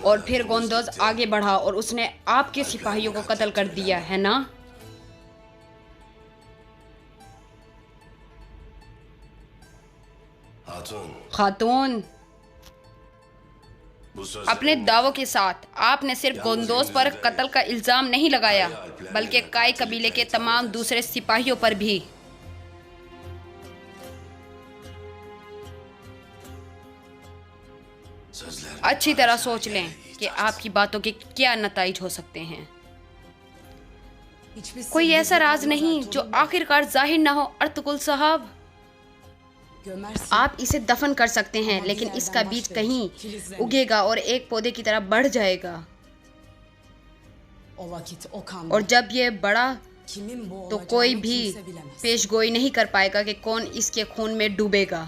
और फिर गोंदोज आगे बढ़ा और उसने आपके सिपाहियों को कत्ल कर दिया, है ना? खातून, अपने दावों के साथ आपने सिर्फ गोंदोज पर कत्ल का इल्जाम नहीं लगाया, बल्कि काई कबीले के तमाम दूसरे सिपाहियों पर भी। अच्छी तरह सोच लें कि आपकी बातों के क्या नताइज हो सकते हैं। कोई ऐसा राज नहीं जो आखिरकार जाहिर ना हो। अर्तुगरुल साहब, आप इसे दफन कर सकते हैं, लेकिन इसका बीज कहीं उगेगा और एक पौधे की तरह बढ़ जाएगा। और जब ये बड़ा तो कोई भी पेशगोई नहीं कर पाएगा कि कौन इसके खून में डूबेगा।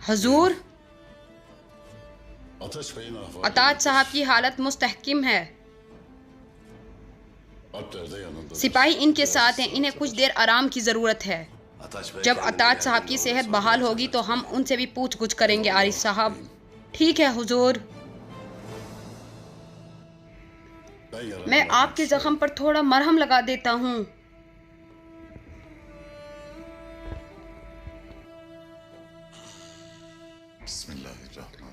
हजूर, अताज साहब की हालत मुस्तहकिम है। सिपाही इनके साथ हैं, इन्हें कुछ देर आराम की जरूरत है। जब अताज साहब की सेहत बहाल होगी तो हम उनसे भी पूछ गुछ करेंगे। आरिफ साहब, ठीक है हुजूर। मैं आपके जख्म पर थोड़ा मरहम लगा देता हूँ।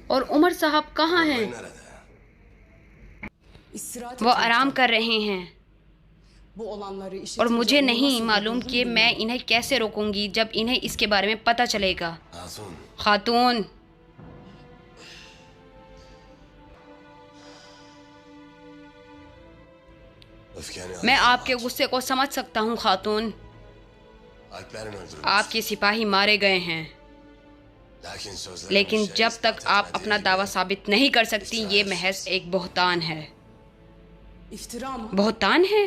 और उमर साहब कहाँ हैं? वो आराम कर रहे हैं और मुझे नहीं मालूम कि मैं इन्हें कैसे रोकूंगी जब इन्हें इसके बारे में पता चलेगा। खातून, मैं आपके गुस्से को समझ सकता हूँ खातून। आपके सिपाही मारे गए हैं, लेकिन जब तक आप अपना दावा साबित नहीं कर सकती, ये महज एक बहतान है। बहतान है?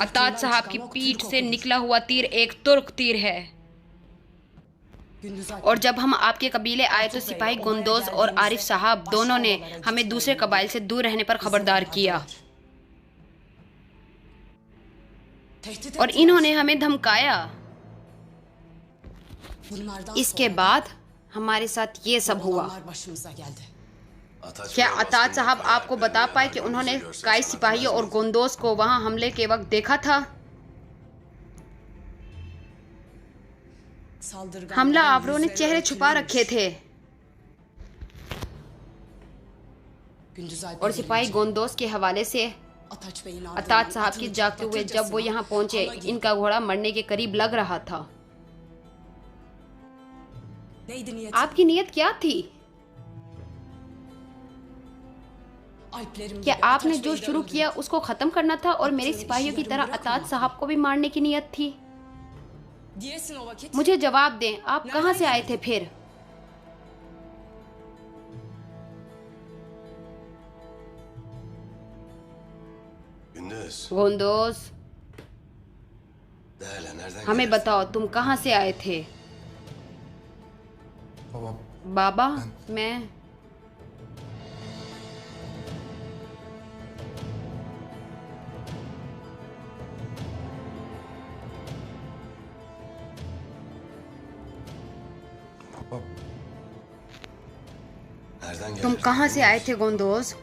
अताज साहब की पीठ से निकला हुआ तीर एक तुर्क तीर है। और जब हम आपके कबीले आए तो सिपाही गोंदोज और आरिफ साहब दोनों ने हमें दूसरे कबाइल से दूर रहने पर खबरदार किया, और इन्होंने हमें धमकाया। इसके बाद हमारे साथ ये सब हुआ। क्या अताज साहब आपको बता पाए कि उन्होंने काई सिपाहियों और गोंदोज को वहां हमले के वक्त देखा था? हमला आवरों ने चेहरे छुपा रखे थे, और सिपाही गोंदोज के हवाले से अताज साहब की जागते हुए जब वो यहाँ पहुंचे, इनका घोड़ा मरने के करीब लग रहा था। आपकी नीयत क्या थी? क्या आपने जो शुरू किया उसको खत्म करना था और मेरे सिपाहियों की तरह अताज साहब को भी मारने की नीयत थी? मुझे जवाब दें, आप कहां से आए थे फिर? गोंदोज, हमें बताओ तुम कहां से आए थे? बाबा, मैं तुम कहां से आए थे गोंदोज?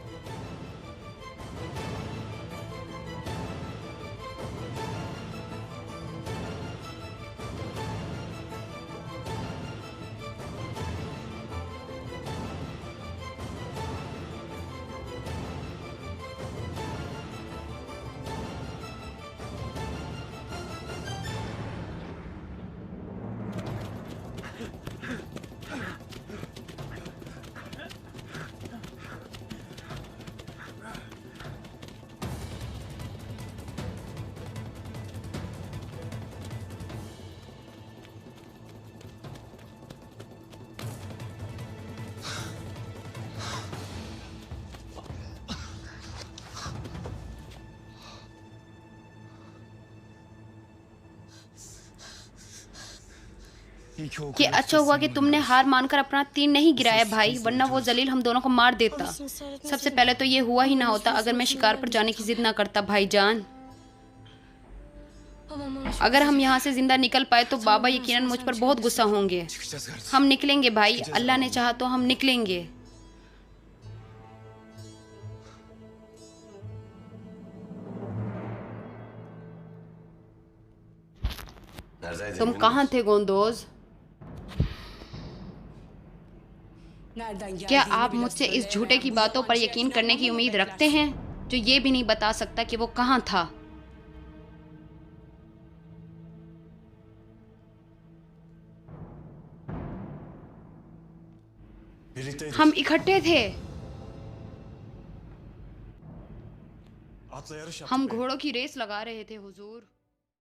कि अच्छा हुआ कि तुमने हार मानकर अपना तीर नहीं गिराया भाई, वरना वो जलील हम दोनों को मार देता। सबसे पहले तो ये हुआ ही ना होता अगर मैं शिकार पर जाने की जिद ना करता भाईजान। अगर हम यहाँ से जिंदा निकल पाए तो बाबा यकीनन मुझ पर बहुत गुस्सा होंगे। हम निकलेंगे भाई, अल्लाह ने चाहा तो हम निकलेंगे। तुम कहाँ थे गोंदोज? क्या आप मुझसे इस झूठे की बातों पर यकीन करने की उम्मीद रखते हैं जो ये भी नहीं बता सकता कि वो कहाँ था? हम इकट्ठे थे। हम घोड़ों की रेस लगा रहे थे हुजूर।